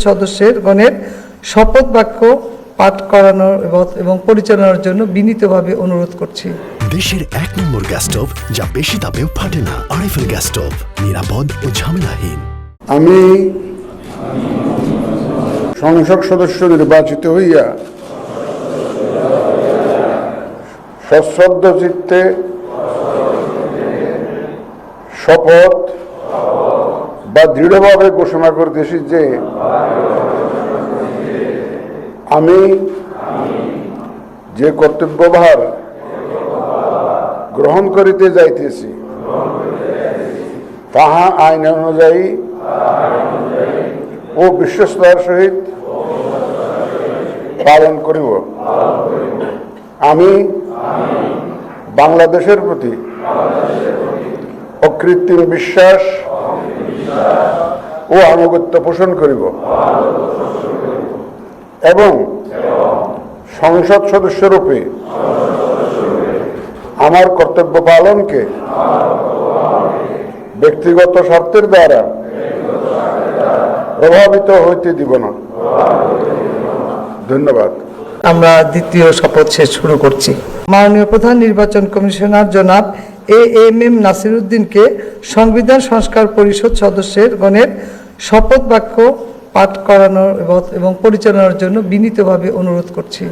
সদস্যের গণের শপথ বাক্য পাঠ করানোর এবং পরিচালনার জন্য বিনীতভাবে অনুরোধ করছি। দেশের 1 নম্বর গ্যাস স্টোভ যা বেশি তাপেও ফাটে না। আরএফএল গ্যাস স্টোভ, নিরাপদ ও ঝামেলাহীন। আমি সংসদ সদস্য নির্বাচিত হইয়া সশ্রদ্ধ চিত্তে শপথ বা দৃঢ়ভাবে ঘোষণা করতেছি যে আমি যে কর্তব্যভার গ্রহণ করিতে যাইতেছি তাহা আইন অনুযায়ী ও বিশ্বস্তার সহিত পালন করিব। আমি বাংলাদেশের প্রতি অকৃত্রিম বিশ্বাস ও আনুগত্য পোষণ করিব এবং সংসদ সদস্যরূপে আমার কর্তব্য পালনকে ব্যক্তিগত স্বার্থের দ্বারা প্রভাবিত হইতে দিব না। ধন্যবাদ। আমরা দ্বিতীয় শপথ শেষ শুরু করছি। মাননীয় প্রধান নির্বাচন কমিশনার জনাব এএমএম নাসির উদ্দিনকে সংবিধান সংস্কার পরিষদ সদস্যের গণের শপথ বাক্য পাঠ করানোর এবং পরিচালনার জন্য বিনীতভাবে অনুরোধ করছি।